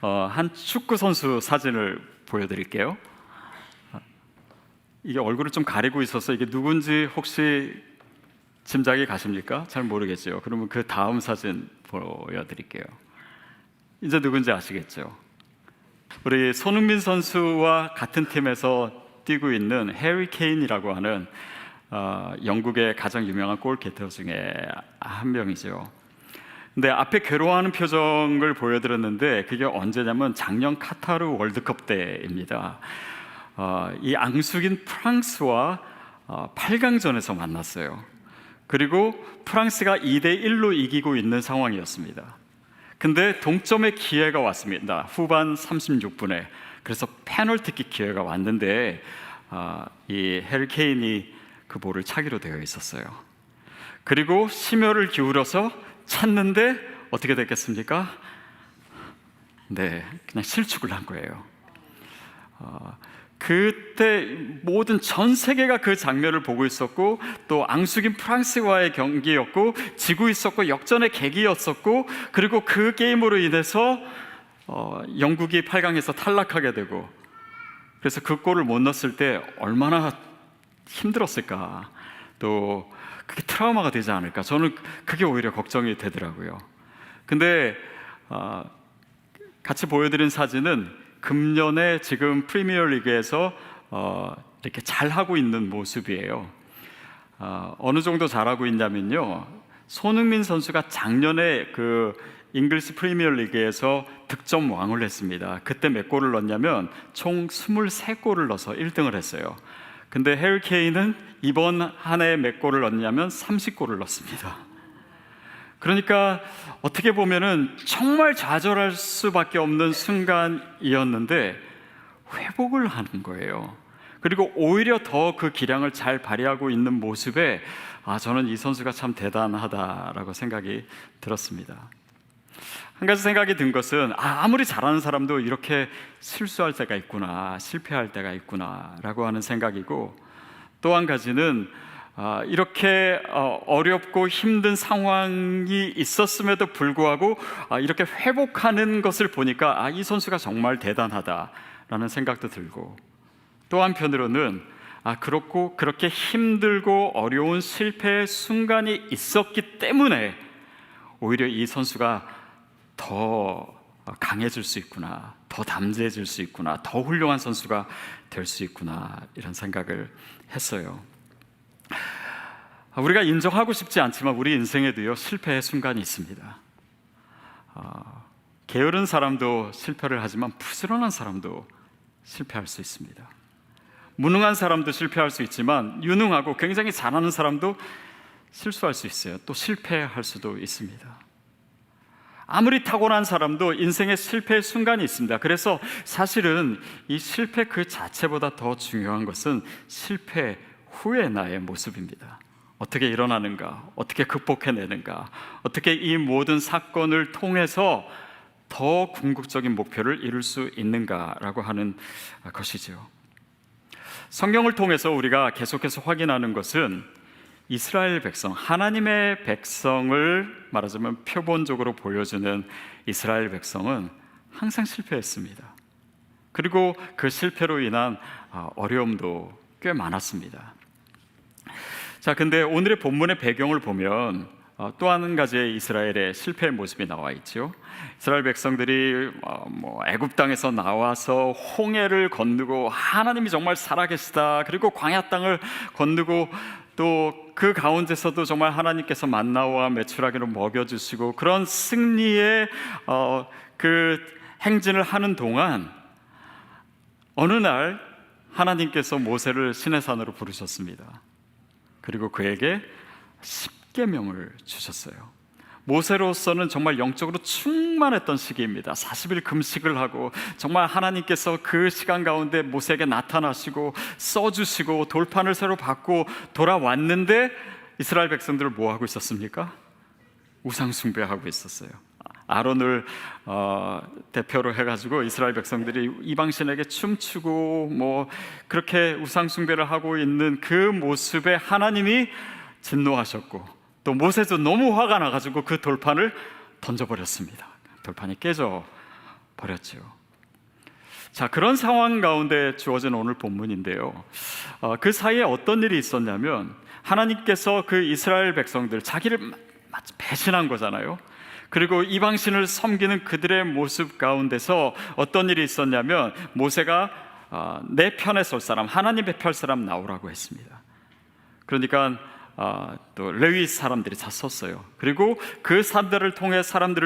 한 축구 선수 사진을 보여드릴게요. 이게 얼굴을 좀 가리고 있어서 이게 누군지 혹시 짐작이 가십니까? 잘 모르겠죠. 그러면 그 다음 사진 보여드릴게요. 이제 누군지 아시겠죠? 우리 손흥민 선수와 같은 팀에서 뛰고 있는 해리 케인이라고 하는 영국의 가장 유명한 골키퍼 중에 한 명이죠. 근데 앞에 괴로워하는 표정을 보여드렸는데 그게 언제냐면 작년 카타르 월드컵 때입니다. 이 앙숙인 프랑스와 8강전에서 만났어요. 그리고 프랑스가 2대1로 이기고 있는 상황이었습니다. 근데 동점의 기회가 왔습니다. 후반 36분에. 그래서 페널티킥 기회가 왔는데 이 해리 케인이 그 볼을 차기로 되어 있었어요. 그리고 심혈을 기울여서 찾는데 어떻게 됐겠습니까? 네, 그냥 실축을 한 거예요. 그때 모든 전 세계가 그 장면을 보고 있었고, 또 앙숙인 프랑스와의 경기였고, 지고 있었고, 역전의 계기였었고, 그리고 그 게임으로 인해서 영국이 8강에서 탈락하게 되고, 그래서 그 골을 못 넣었을 때 얼마나 힘들었을까, 또 그게 트라우마가 되지 않을까, 저는 그게 오히려 걱정이 되더라고요. 근데 같이 보여드린 사진은 금년에 지금 프리미어리그에서 이렇게 잘하고 있는 모습이에요. 어느 정도 잘하고 있냐면요, 손흥민 선수가 작년에 그 잉글리시 프리미어리그에서 득점 왕을 했습니다. 그때 몇 골을 넣었냐면 총 23골을 넣어서 1등을 했어요. 근데 해리 케인은 이번 한 해에 몇 골을 넣었냐면 30골을 넣었습니다. 그러니까 어떻게 보면은 정말 좌절할 수밖에 없는 순간이었는데 회복을 하는 거예요. 그리고 오히려 더 그 기량을 잘 발휘하고 있는 모습에 저는 이 선수가 참 대단하다라고 생각이 들었습니다. 한 가지 생각이 든 것은 아무리 잘하는 사람도 이렇게 실수할 때가 있구나, 실패할 때가 있구나 라고 하는 생각이고, 또 한 가지는 이렇게 어렵고 힘든 상황이 있었음에도 불구하고 이렇게 회복하는 것을 보니까 이 선수가 정말 대단하다라는 생각도 들고, 또 한편으로는 그렇게 힘들고 어려운 실패의 순간이 있었기 때문에 오히려 이 선수가 더 강해질 수 있구나, 더 담대해질 수 있구나, 더 훌륭한 선수가 될 수 있구나, 이런 생각을 했어요. 우리가 인정하고 싶지 않지만 우리 인생에도요, 실패의 순간이 있습니다. 게으른 사람도 실패를 하지만 부지런한 사람도 실패할 수 있습니다. 무능한 사람도 실패할 수 있지만 유능하고 굉장히 잘하는 사람도 실수할 수 있어요. 또 실패할 수도 있습니다. 아무리 타고난 사람도 인생의 실패의 순간이 있습니다. 그래서 사실은 이 실패 그 자체보다 더 중요한 것은 실패 후의 나의 모습입니다. 어떻게 일어나는가, 어떻게 극복해내는가, 어떻게 이 모든 사건을 통해서 더 궁극적인 목표를 이룰 수 있는가라고 하는 것이죠. 성경을 통해서 우리가 계속해서 확인하는 것은 이스라엘 백성, 하나님의 백성을 말하자면 표본적으로 보여주는 이스라엘 백성은 항상 실패했습니다. 그리고 그 실패로 인한 어려움도 꽤 많았습니다. 자, 근데 오늘의 본문의 배경을 보면 또 한 가지의 이스라엘의 실패의 모습이 나와 있죠. 이스라엘 백성들이 애굽 땅에서 나와서 홍해를 건너고 하나님이 정말 살아계시다, 그리고 광야 땅을 건너고 또 그 가운데서도 정말 하나님께서 만나와 메추라기로 먹여주시고 그런 승리의 그 행진을 하는 동안 어느 날 하나님께서 모세를 시내산으로 부르셨습니다. 그리고 그에게 10계명을 주셨어요. 모세로서는 정말 영적으로 충만했던 시기입니다. 40일 금식을 하고 정말 하나님께서 그 시간 가운데 모세에게 나타나시고 써주시고 돌판을 새로 받고 돌아왔는데 이스라엘 백성들을 뭐 하고 있었습니까? 우상 숭배하고 있었어요. 아론을 대표로 해가지고 이스라엘 백성들이 이방신에게 춤추고 그렇게 우상 숭배를 하고 있는 그 모습에 하나님이 진노하셨고, 또 모세도 너무 화가 나가지고 그 돌판을 던져버렸습니다. 돌판이 깨져 버렸죠. 자, 그런 상황 가운데 주어진 오늘 본문인데요. 그 사이에 어떤 일이 있었냐면 하나님께서 그 이스라엘 백성들, 자기를 마치 배신한 거잖아요. 그리고 이방신을 섬기는 그들의 모습 가운데서 어떤 일이 있었냐면 모세가 내 편에 설 사람, 하나님의 편 사람 나오라고 했습니다. 그러니까 또 레위 사람들이 다 섰어요. 그리고 그 사람들을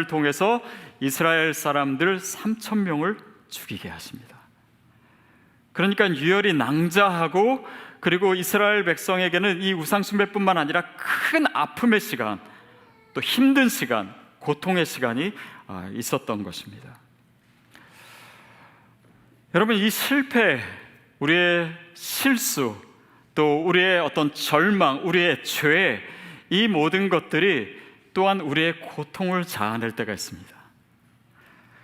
통해서 이스라엘 사람들 3,000명을 죽이게 하십니다. 그러니까 유혈이 낭자하고, 그리고 이스라엘 백성에게는 이 우상 숭배뿐만 아니라 큰 아픔의 시간, 또 힘든 시간, 고통의 시간이 있었던 것입니다. 여러분, 이 실패, 우리의 실수, 또 우리의 어떤 절망, 우리의 죄, 이 모든 것들이 또한 우리의 고통을 자아낼 때가 있습니다.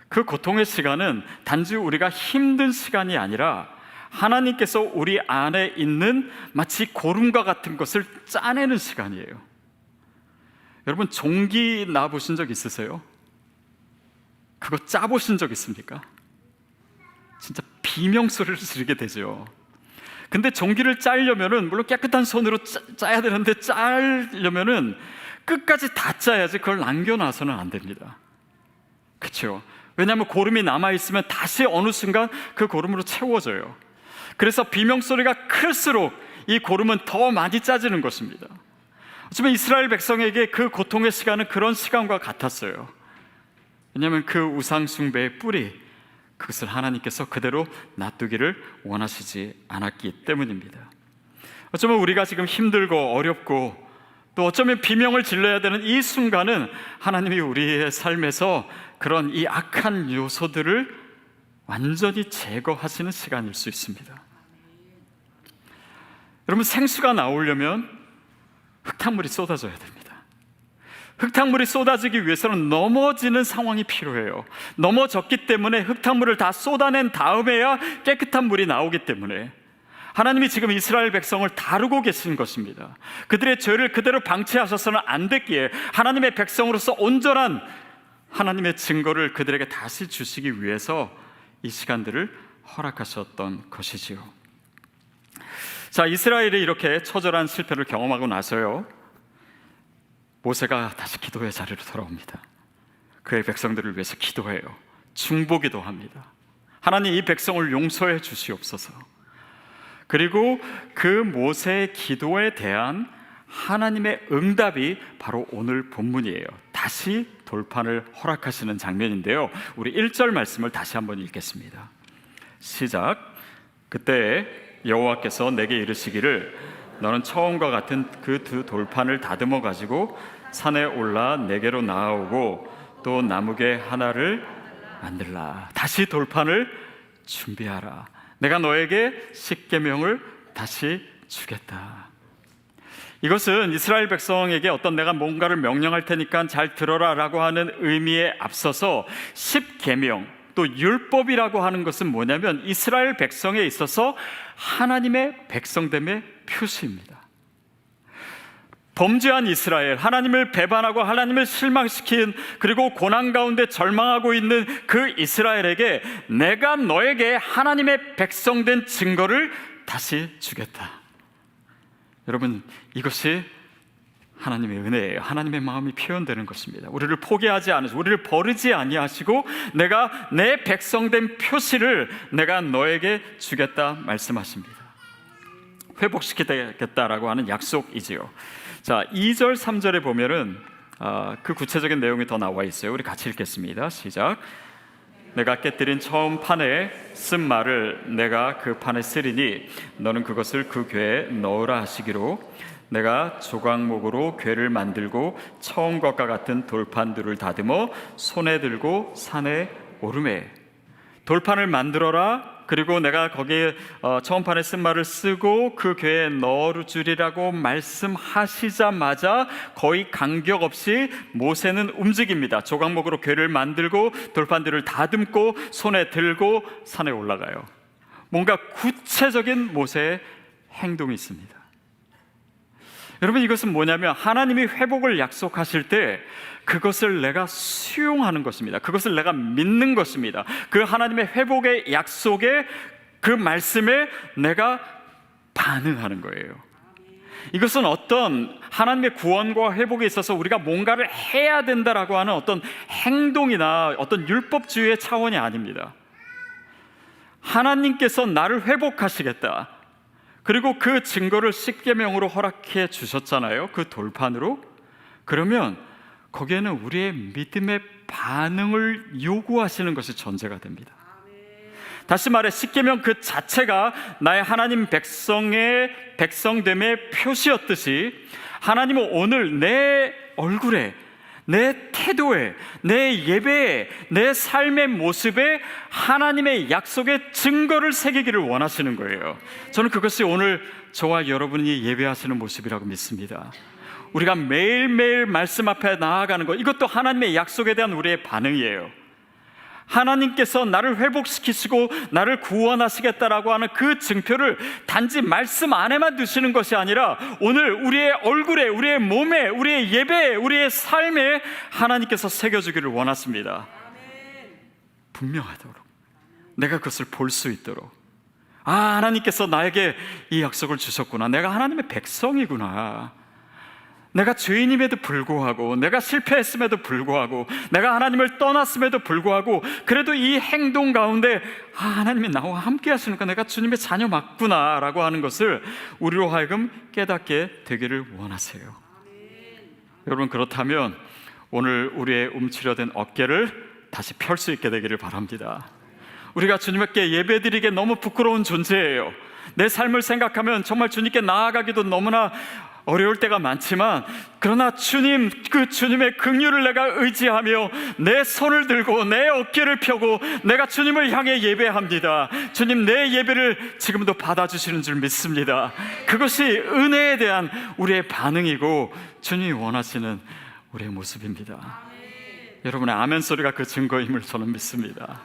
그 고통의 시간은 단지 우리가 힘든 시간이 아니라 하나님께서 우리 안에 있는 마치 고름과 같은 것을 짜내는 시간이에요. 여러분, 종기 나 보신 적 있으세요? 그거 짜 보신 적 있습니까? 진짜 비명소리를 지르게 되죠. 근데 종기를 짜려면은, 물론 깨끗한 손으로 짜야 되는데, 짜려면은 끝까지 다 짜야지 그걸 남겨놔서는 안 됩니다. 그렇죠? 왜냐하면 고름이 남아있으면 다시 어느 순간 그 고름으로 채워져요. 그래서 비명소리가 클수록 이 고름은 더 많이 짜지는 것입니다. 어쩌면 이스라엘 백성에게 그 고통의 시간은 그런 시간과 같았어요. 왜냐하면 그 우상 숭배의 뿌리, 그것을 하나님께서 그대로 놔두기를 원하시지 않았기 때문입니다. 어쩌면 우리가 지금 힘들고 어렵고 또 어쩌면 비명을 질러야 되는 이 순간은 하나님이 우리의 삶에서 그런 이 악한 요소들을 완전히 제거하시는 시간일 수 있습니다. 여러분, 생수가 나오려면 흙탕물이 쏟아져야 됩니다. 흙탕물이 쏟아지기 위해서는 넘어지는 상황이 필요해요. 넘어졌기 때문에 흙탕물을 다 쏟아낸 다음에야 깨끗한 물이 나오기 때문에 하나님이 지금 이스라엘 백성을 다루고 계신 것입니다. 그들의 죄를 그대로 방치하셔서는 안 됐기에 하나님의 백성으로서 온전한 하나님의 증거를 그들에게 다시 주시기 위해서 이 시간들을 허락하셨던 것이지요. 자, 이스라엘이 이렇게 처절한 실패를 경험하고 나서요, 모세가 다시 기도의 자리로 돌아옵니다. 그의 백성들을 위해서 기도해요. 중보기도 합니다. 하나님, 이 백성을 용서해 주시옵소서. 그리고 그 모세의 기도에 대한 하나님의 응답이 바로 오늘 본문이에요. 다시 돌판을 허락하시는 장면인데요, 우리 1절 말씀을 다시 한번 읽겠습니다. 시작. 그때 여호와께서 내게 이르시기를 너는 처음과 같은 그 두 돌판을 다듬어 가지고 산에 올라 내게로 나아오고 또 나무개 하나를 만들라. 다시 돌판을 준비하라. 내가 너에게 십계명을 다시 주겠다. 이것은 이스라엘 백성에게 어떤 내가 뭔가를 명령할 테니까 잘 들어라 라고 하는 의미에 앞서서 십계명, 또 율법이라고 하는 것은 뭐냐면 이스라엘 백성에 있어서 하나님의 백성됨의 표시입니다. 범죄한 이스라엘, 하나님을 배반하고 하나님을 실망시킨, 그리고 고난 가운데 절망하고 있는 그 이스라엘에게 내가 너에게 하나님의 백성된 증거를 다시 주겠다. 여러분, 이것이 하나님의 은혜예요. 하나님의 마음이 표현되는 것입니다. 우리를 포기하지 않으시고 우리를 버리지 아니하시고 내가 내 백성된 표시를 내가 너에게 주겠다 말씀하십니다. 회복시키겠다라고 하는 약속이지요. 자, 2절 3절에 보면은 그 구체적인 내용이 더 나와 있어요. 우리 같이 읽겠습니다. 시작. 내가 깨뜨린 처음 판에 쓴 말을 내가 그 판에 쓰리니 너는 그것을 그 궤에 넣으라 하시기로 내가 조각목으로 궤를 만들고 처음 것과 같은 돌판들을 다듬어 손에 들고 산에 오르매. 돌판을 만들어라. 그리고 내가 거기에 처음 판에 쓴 말을 쓰고 그 궤에 넣어주리라고 말씀하시자마자 거의 간격 없이 모세는 움직입니다. 조각목으로 궤를 만들고 돌판들을 다듬고 손에 들고 산에 올라가요. 뭔가 구체적인 모세의 행동이 있습니다. 여러분, 이것은 뭐냐면 하나님이 회복을 약속하실 때 그것을 내가 수용하는 것입니다. 그것을 내가 믿는 것입니다. 그 하나님의 회복의 약속에, 그 말씀에 내가 반응하는 거예요. 이것은 어떤 하나님의 구원과 회복에 있어서 우리가 뭔가를 해야 된다라고 하는 어떤 행동이나 어떤 율법주의의 차원이 아닙니다. 하나님께서 나를 회복하시겠다, 그리고 그 증거를 십계명으로 허락해 주셨잖아요. 그 돌판으로. 그러면 거기에는 우리의 믿음의 반응을 요구하시는 것이 전제가 됩니다. 다시 말해 십계명 그 자체가 나의 하나님 백성됨의 표시였듯이, 하나님은 오늘 내 얼굴에, 내 태도에, 내 예배에, 내 삶의 모습에 하나님의 약속의 증거를 새기기를 원하시는 거예요. 저는 그것이 오늘 저와 여러분이 예배하시는 모습이라고 믿습니다. 우리가 매일매일 말씀 앞에 나아가는 것, 이것도 하나님의 약속에 대한 우리의 반응이에요. 하나님께서 나를 회복시키시고 나를 구원하시겠다라고 하는 그 증표를 단지 말씀 안에만 두시는 것이 아니라 오늘 우리의 얼굴에, 우리의 몸에, 우리의 예배에, 우리의 삶에 하나님께서 새겨주기를 원하십니다. 분명하도록, 내가 그것을 볼 수 있도록, 하나님께서 나에게 이 약속을 주셨구나, 내가 하나님의 백성이구나, 내가 죄인임에도 불구하고, 내가 실패했음에도 불구하고, 내가 하나님을 떠났음에도 불구하고, 그래도 이 행동 가운데 하나님이 나와 함께 하시니까 내가 주님의 자녀 맞구나 라고 하는 것을 우리로 하여금 깨닫게 되기를 원하세요. 여러분, 그렇다면 오늘 우리의 움츠려든 어깨를 다시 펼 수 있게 되기를 바랍니다. 우리가 주님께 예배드리기에 너무 부끄러운 존재예요. 내 삶을 생각하면 정말 주님께 나아가기도 너무나 어려울 때가 많지만, 그러나 주님, 그 주님의 긍휼을 내가 의지하며 내 손을 들고 내 어깨를 펴고 내가 주님을 향해 예배합니다. 주님, 내 예배를 지금도 받아주시는 줄 믿습니다. 그것이 은혜에 대한 우리의 반응이고 주님이 원하시는 우리의 모습입니다. 여러분의 아멘 소리가 그 증거임을 저는 믿습니다.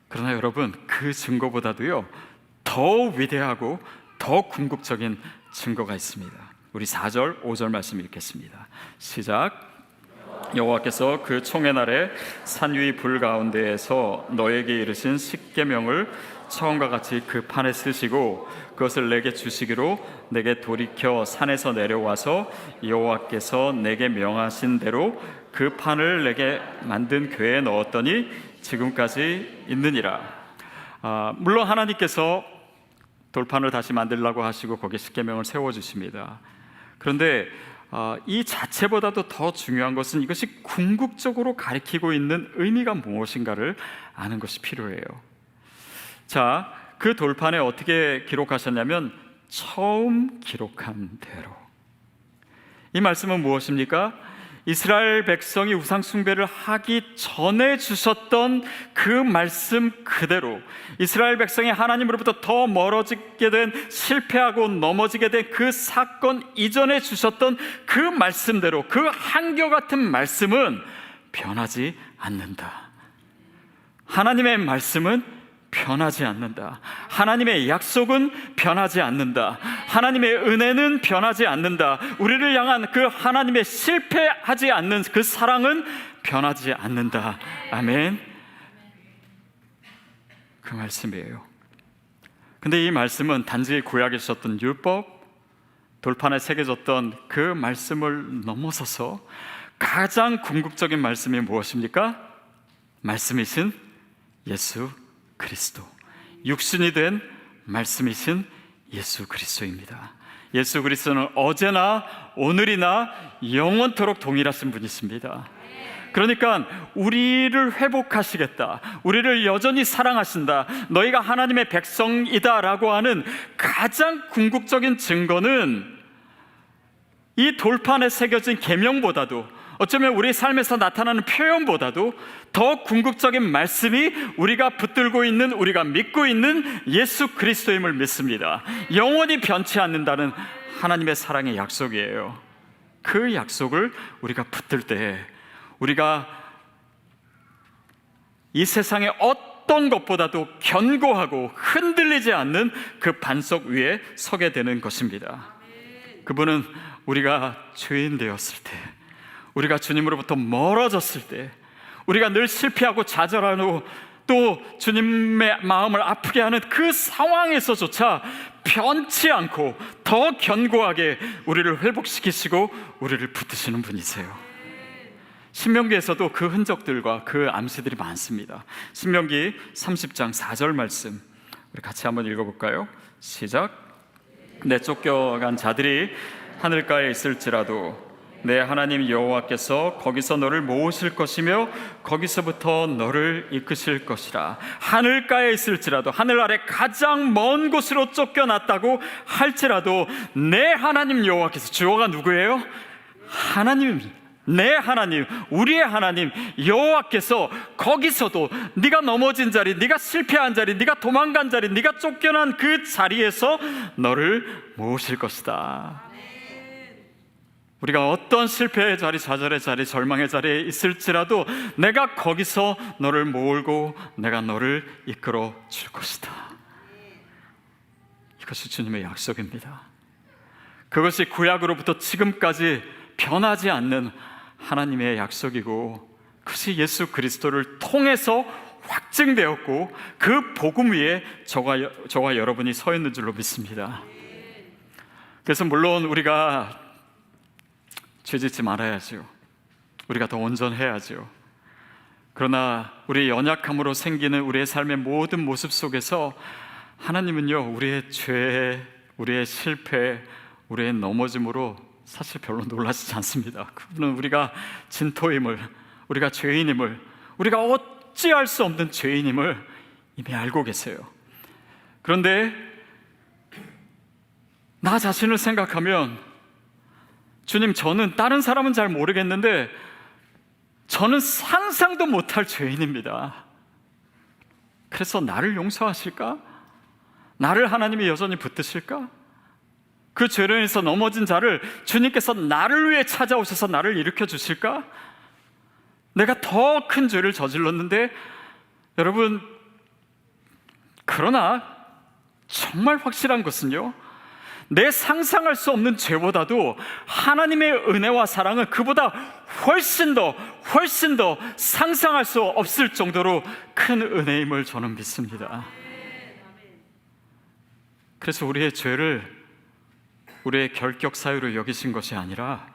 그러나 여러분, 그 증거보다도요 더 위대하고 더 궁극적인 증거가 있습니다. 우리 4절, 5절 말씀 읽겠습니다. 시작. 여호와께서 그 총회 날에 산 위 불 가운데에서 너에게 이르신 십계명을 처음과 같이 그 판에 쓰시고 그것을 내게 주시기로 내게 돌이켜 산에서 내려와서 여호와께서 내게 명하신 대로 그 판을 내게 만든 궤에 넣었더니 지금까지 있느니라. 물론 하나님께서 돌판을 다시 만들려고 하시고 거기에 십계명을 세워주십니다. 그런데 이 자체보다도 더 중요한 것은 이것이 궁극적으로 가리키고 있는 의미가 무엇인가를 아는 것이 필요해요. 자, 그 돌판에 어떻게 기록하셨냐면 처음 기록한 대로. 이 말씀은 무엇입니까? 이스라엘 백성이 우상 숭배를 하기 전에 주셨던 그 말씀 그대로, 이스라엘 백성이 하나님으로부터 더 멀어지게 된, 실패하고 넘어지게 된 그 사건 이전에 주셨던 그 말씀대로, 그 한결같은 말씀은 변하지 않는다. 하나님의 말씀은 변하지 않는다. 하나님의 약속은 변하지 않는다. 하나님의 은혜는 변하지 않는다. 우리를 향한 그 하나님의 실패하지 않는 그 사랑은 변하지 않는다. 아멘. 그 말씀이에요. 근데 이 말씀은 단지 구약에 있었던 율법, 돌판에 새겨졌던 그 말씀을 넘어서서 가장 궁극적인 말씀이 무엇입니까? 말씀이신 예수 그리스도, 육신이 된 말씀이신 예수 그리스도입니다. 예수 그리스도는 어제나 오늘이나 영원토록 동일하신 분이십니다. 그러니까 우리를 회복하시겠다, 우리를 여전히 사랑하신다, 너희가 하나님의 백성이다 라고 하는 가장 궁극적인 증거는 이 돌판에 새겨진 계명보다도, 어쩌면 우리 삶에서 나타나는 표현보다도 더 궁극적인 말씀이 우리가 붙들고 있는, 우리가 믿고 있는 예수 그리스도임을 믿습니다. 영원히 변치 않는다는 하나님의 사랑의 약속이에요. 그 약속을 우리가 붙들 때 우리가 이 세상의 어떤 것보다도 견고하고 흔들리지 않는 그 반석 위에 서게 되는 것입니다. 그분은 우리가 죄인 되었을 때, 우리가 주님으로부터 멀어졌을 때, 우리가 늘 실패하고 좌절하고 또 주님의 마음을 아프게 하는 그 상황에서조차 변치 않고 더 견고하게 우리를 회복시키시고 우리를 붙드시는 분이세요. 신명기에서도 그 흔적들과 그 암시들이 많습니다. 신명기 30장 4절 말씀 우리 같이 한번 읽어볼까요? 시작. 내 쫓겨간 자들이 하늘가에 있을지라도 내 하나님 여호와께서 거기서 너를 모으실 것이며 거기서부터 너를 이끄실 것이라. 하늘가에 있을지라도, 하늘 아래 가장 먼 곳으로 쫓겨났다고 할지라도 내 하나님 여호와께서, 주어가 누구예요? 하나님, 내 하나님, 우리의 하나님 여호와께서 거기서도 네가 넘어진 자리, 네가 실패한 자리, 네가 도망간 자리, 네가 쫓겨난 그 자리에서 너를 모으실 것이다. 우리가 어떤 실패의 자리, 좌절의 자리, 절망의 자리에 있을지라도 내가 거기서 너를 모으고 내가 너를 이끌어 줄 것이다. 이것이 주님의 약속입니다. 그것이 구약으로부터 지금까지 변하지 않는 하나님의 약속이고, 그것이 예수 그리스도를 통해서 확증되었고 그 복음 위에 저와 여러분이 서 있는 줄로 믿습니다. 그래서 물론 우리가 죄짓지 말아야죠. 우리가 더 온전해야죠. 그러나 우리의 연약함으로 생기는 우리의 삶의 모든 모습 속에서 하나님은요, 우리의 죄, 우리의 실패, 우리의 넘어짐으로 사실 별로 놀라시지 않습니다. 그분은 우리가 진토임을, 우리가 죄인임을, 우리가 어찌할 수 없는 죄인임을 이미 알고 계세요. 그런데 나 자신을 생각하면, 주님, 저는 다른 사람은 잘 모르겠는데 저는 상상도 못할 죄인입니다. 그래서 나를 용서하실까? 나를 하나님이 여전히 붙드실까? 그 죄로 인해서 넘어진 자를 주님께서 나를 위해 찾아오셔서 나를 일으켜 주실까? 내가 더 큰 죄를 저질렀는데, 여러분, 그러나 정말 확실한 것은요, 내 상상할 수 없는 죄보다도 하나님의 은혜와 사랑은 그보다 훨씬 더 상상할 수 없을 정도로 큰 은혜임을 저는 믿습니다. 그래서 우리의 죄를 우리의 결격 사유로 여기신 것이 아니라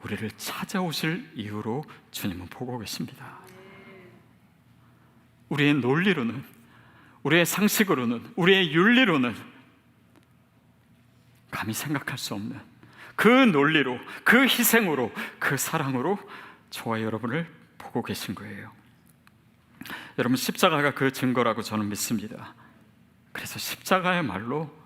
우리를 찾아오실 이유로 주님은 보고 계십니다. 우리의 논리로는, 우리의 상식으로는, 우리의 윤리로는 감히 생각할 수 없는 그 논리로, 그 희생으로, 그 사랑으로 저와 여러분을 보고 계신 거예요. 여러분, 십자가가 그 증거라고 저는 믿습니다. 그래서 십자가야말로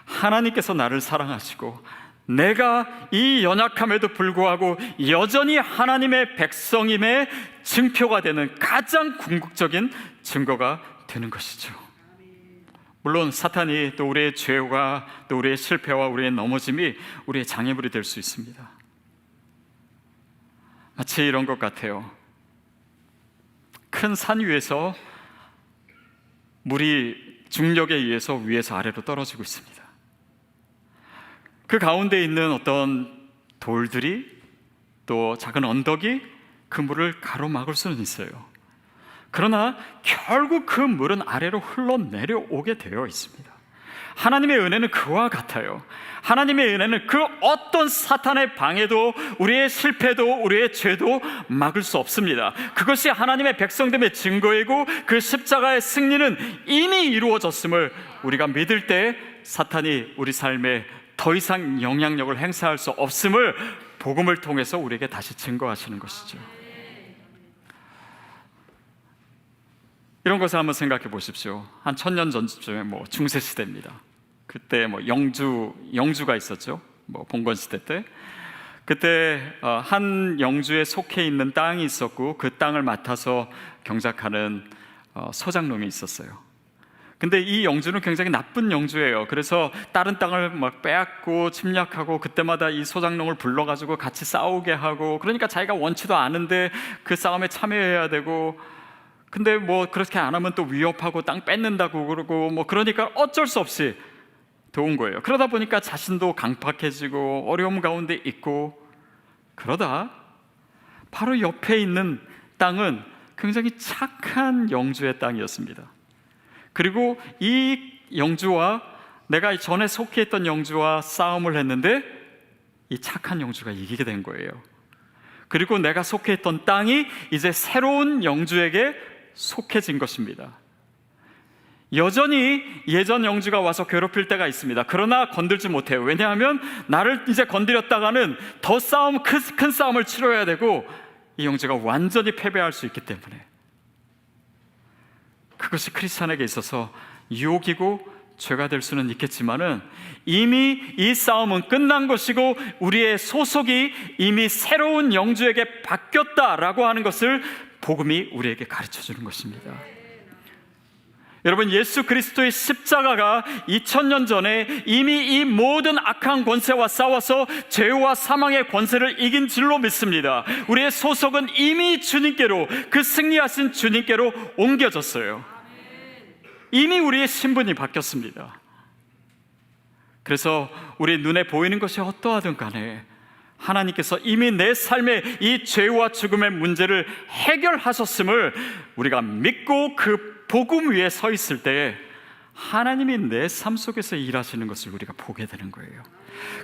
하나님께서 나를 사랑하시고 내가 이 연약함에도 불구하고 여전히 하나님의 백성임의 증표가 되는 가장 궁극적인 증거가 되는 것이죠. 물론 사탄이 또 우리의 죄와 또 우리의 실패와 우리의 넘어짐이 우리의 장애물이 될 수 있습니다. 마치 이런 것 같아요. 큰 산 위에서 물이 중력에 의해서 위에서 아래로 떨어지고 있습니다. 그 가운데 있는 어떤 돌들이 또 작은 언덕이 그 물을 가로막을 수는 있어요. 그러나 결국 그 물은 아래로 흘러내려오게 되어 있습니다. 하나님의 은혜는 그와 같아요. 하나님의 은혜는 그 어떤 사탄의 방해도, 우리의 실패도, 우리의 죄도 막을 수 없습니다. 그것이 하나님의 백성됨의 증거이고 그 십자가의 승리는 이미 이루어졌음을 우리가 믿을 때 사탄이 우리 삶에 더 이상 영향력을 행사할 수 없음을 복음을 통해서 우리에게 다시 증거하시는 것이죠. 이런 것을 한번 생각해 보십시오. 한 1000년 전쯤에 중세 시대입니다. 그때 영주가 있었죠. 봉건 시대 때. 그때 한 영주에 속해 있는 땅이 있었고 그 땅을 맡아서 경작하는 소장농이 있었어요. 근데 이 영주는 굉장히 나쁜 영주예요. 그래서 다른 땅을 막 빼앗고 침략하고 그때마다 이 소장농을 불러가지고 같이 싸우게 하고, 그러니까 자기가 원치도 않은데 그 싸움에 참여해야 되고, 근데 그렇게 안 하면 또 위협하고 땅 뺏는다고 그러고 그러니까 어쩔 수 없이 도운 거예요. 그러다 보니까 자신도 강팍해지고 어려움 가운데 있고, 그러다 바로 옆에 있는 땅은 굉장히 착한 영주의 땅이었습니다. 그리고 이 영주와, 내가 전에 속해 있던 영주와 싸움을 했는데 이 착한 영주가 이기게 된 거예요. 그리고 내가 속해 있던 땅이 이제 새로운 영주에게 속해진 것입니다. 여전히 예전 영주가 와서 괴롭힐 때가 있습니다. 그러나 건들지 못해요. 왜냐하면 나를 이제 건드렸다가는 더 큰 싸움을 치러야 되고, 이 영주가 완전히 패배할 수 있기 때문에. 그것이 크리스찬에게 있어서 유혹이고 죄가 될 수는 있겠지만은, 이미 이 싸움은 끝난 것이고 우리의 소속이 이미 새로운 영주에게 바뀌었다라고 하는 것을 복음이 우리에게 가르쳐 주는 것입니다. 여러분, 예수 그리스도의 십자가가 2000년 전에 이미 이 모든 악한 권세와 싸워서 죄와 사망의 권세를 이긴 줄로 믿습니다. 우리의 소속은 이미 주님께로, 그 승리하신 주님께로 옮겨졌어요. 이미 우리의 신분이 바뀌었습니다. 그래서 우리 눈에 보이는 것이 어떠하든 간에 하나님께서 이미 내 삶의 이 죄와 죽음의 문제를 해결하셨음을 우리가 믿고 그 복음 위에 서 있을 때 하나님이 내 삶 속에서 일하시는 것을 우리가 보게 되는 거예요.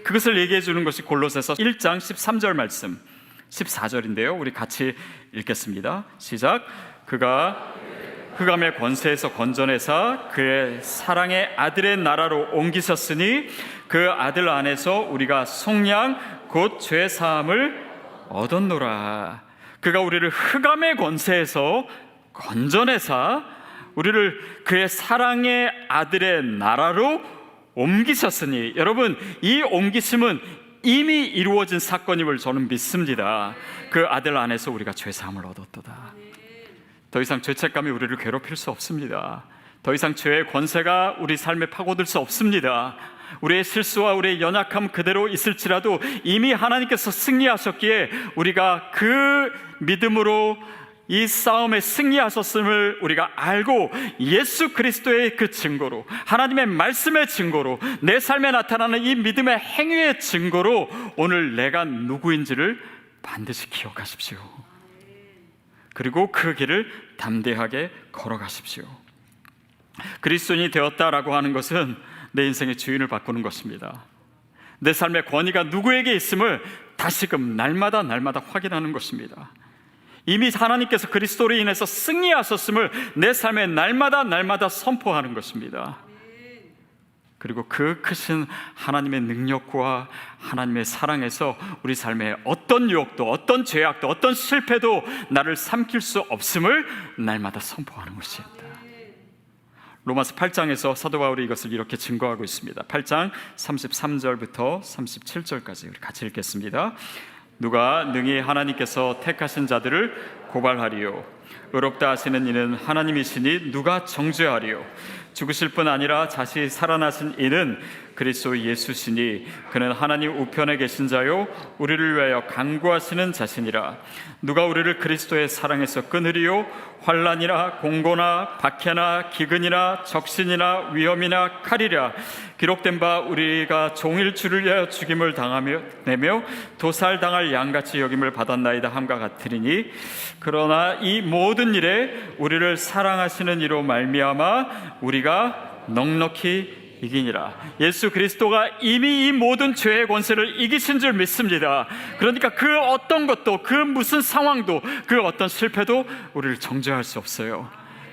그것을 얘기해 주는 것이 골로새서 1장 13절 말씀, 14절인데요. 우리 같이 읽겠습니다. 시작. 그가 흑암의 권세에서 건져내사 그의 사랑의 아들의 나라로 옮기셨으니 그 아들 안에서 우리가 속량 곧 죄 사함을 얻었노라. 그가 우리를 흑암의 권세에서 건져내사 우리를 그의 사랑의 아들의 나라로 옮기셨으니, 여러분, 이 옮기심은 이미 이루어진 사건임을 저는 믿습니다. 그 아들 안에서 우리가 죄 사함을 얻었도다. 더 이상 죄책감이 우리를 괴롭힐 수 없습니다. 더 이상 죄의 권세가 우리 삶에 파고들 수 없습니다. 우리의 실수와 우리의 연약함 그대로 있을지라도 이미 하나님께서 승리하셨기에 우리가 그 믿음으로 이 싸움에 승리하셨음을 우리가 알고, 예수 그리스도의 그 증거로, 하나님의 말씀의 증거로, 내 삶에 나타나는 이 믿음의 행위의 증거로 오늘 내가 누구인지를 반드시 기억하십시오. 그리고 그 길을 담대하게 걸어가십시오. 그리스도인이 되었다라고 하는 것은 내 인생의 주인을 바꾸는 것입니다. 내 삶의 권위가 누구에게 있음을 다시금 날마다 확인하는 것입니다. 이미 하나님께서 그리스도로 인해서 승리하셨음을 내 삶에 날마다 선포하는 것입니다. 그리고 그 크신 하나님의 능력과 하나님의 사랑에서 우리 삶에 어떤 유혹도, 어떤 죄악도, 어떤 실패도 나를 삼킬 수 없음을 날마다 선포하는 것입니다. 로마서 8장에서 사도 바울이 이것을 이렇게 증거하고 있습니다. 8장 33절부터 37절까지 우리 같이 읽겠습니다. 누가 능히 하나님께서 택하신 자들을 고발하리요? 의롭다 하시는 이는 하나님이시니 누가 정죄하리요? 죽으실 뿐 아니라 다시 살아나신 이는 그리스도 예수시니 그는 하나님 우편에 계신 자요 우리를 위하여 간구하시는 자시니라. 누가 우리를 그리스도의 사랑에서 끊으리요? 환난이나 공고나 박해나 기근이나 적신이나 위험이나 칼이랴. 기록된 바 우리가 종일 주를 위하여 죽임을 당하며 내며 도살당할 양같이 여김을 받았나이다 함과 같으리니, 그러나 이 모든 일에 우리를 사랑하시는 이로 말미암아 우리가 넉넉히 이기니라. 예수 그리스도가 이미 이 모든 죄의 권세를 이기신 줄 믿습니다. 그러니까 그 어떤 것도, 그 무슨 상황도, 그 어떤 실패도 우리를 정죄할 수 없어요.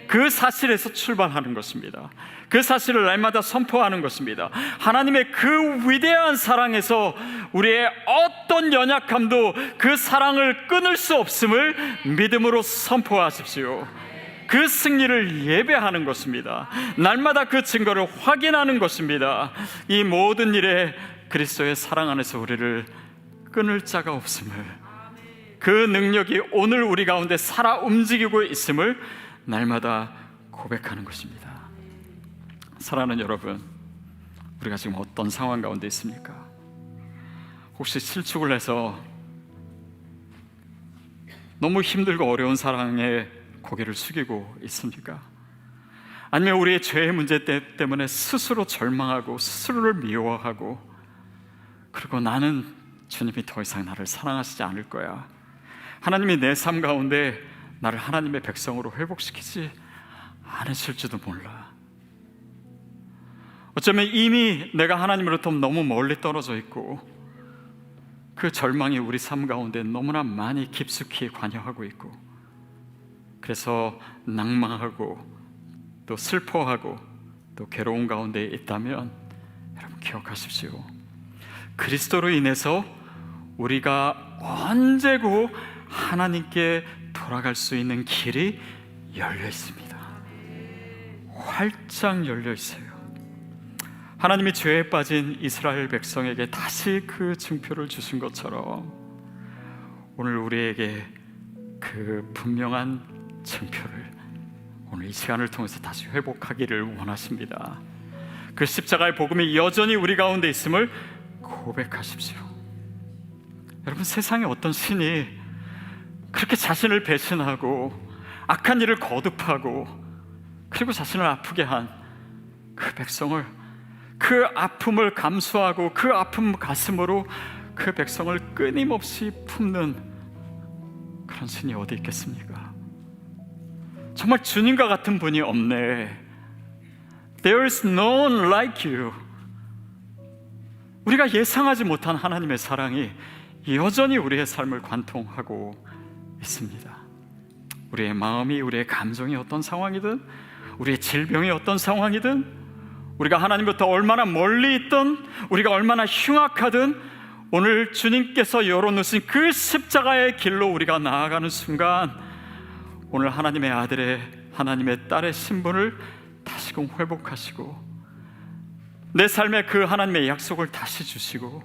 그 사실에서 출발하는 것입니다. 그 사실을 날마다 선포하는 것입니다. 하나님의 그 위대한 사랑에서 우리의 어떤 연약함도 그 사랑을 끊을 수 없음을 믿음으로 선포하십시오. 그 승리를 예배하는 것입니다. 날마다 그 증거를 확인하는 것입니다. 이 모든 일에 그리스도의 사랑 안에서 우리를 끊을 자가 없음을, 그 능력이 오늘 우리 가운데 살아 움직이고 있음을 날마다 고백하는 것입니다. 사랑하는 여러분, 우리가 지금 어떤 상황 가운데 있습니까? 혹시 실축을 해서 너무 힘들고 어려운 사랑에 고개를 숙이고 있습니까? 아니면 우리의 죄의 문제 때문에 스스로 절망하고 스스로를 미워하고, 그리고 나는 주님이 더 이상 나를 사랑하시지 않을 거야, 하나님이 내 삶 가운데 나를 하나님의 백성으로 회복시키지 않으실지도 몰라. 어쩌면 이미 내가 하나님으로부터 너무 멀리 떨어져 있고, 그 절망이 우리 삶 가운데 너무나 많이 깊숙이 관여하고 있고, 그래서 낭망하고 또 슬퍼하고 또 괴로운 가운데 있다면, 여러분 기억하십시오. 그리스도로 인해서 우리가 언제고 하나님께 돌아갈 수 있는 길이 열려 있습니다. 활짝 열려 있어요. 하나님이 죄에 빠진 이스라엘 백성에게 다시 그 증표를 주신 것처럼, 오늘 우리에게 그 분명한 증표를 오늘 이 시간을 통해서 다시 회복하기를 원하십니다. 그 십자가의 복음이 여전히 우리 가운데 있음을 고백하십시오. 여러분, 세상에 어떤 신이 그렇게 자신을 배신하고 악한 일을 거듭하고 그리고 자신을 아프게 한 그 백성을, 그 아픔을 감수하고 그 아픔 가슴으로 그 백성을 끊임없이 품는 그런 신이 어디 있겠습니까? 정말 주님과 같은 분이 없네. There is no one like you. 우리가 예상하지 못한 하나님의 사랑이 여전히 우리의 삶을 관통하고 있습니다. 우리의 마음이, 우리의 감정이 어떤 상황이든, 우리의 질병이 어떤 상황이든, 우리가 하나님부터 얼마나 멀리 있든, 우리가 얼마나 흉악하든, 오늘 주님께서 열어놓으신 그 십자가의 길로 우리가 나아가는 순간, 오늘 하나님의 아들의, 하나님의 딸의 신분을 다시금 회복하시고, 내 삶에 그 하나님의 약속을 다시 주시고,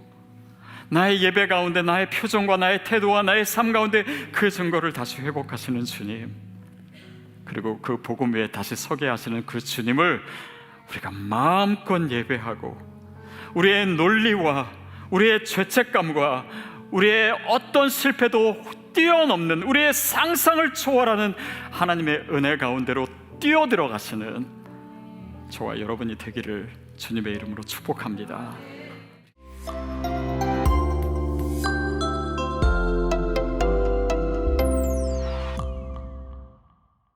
나의 예배 가운데 나의 표정과 나의 태도와 나의 삶 가운데 그 증거를 다시 회복하시는 주님, 그리고 그 복음 위에 다시 서게 하시는 그 주님을 우리가 마음껏 예배하고, 우리의 논리와 우리의 죄책감과 우리의 어떤 실패도 뛰어넘는, 우리의 상상을 초월하는 하나님의 은혜 가운데로 뛰어들어가시는 저와 여러분이 되기를 주님의 이름으로 축복합니다.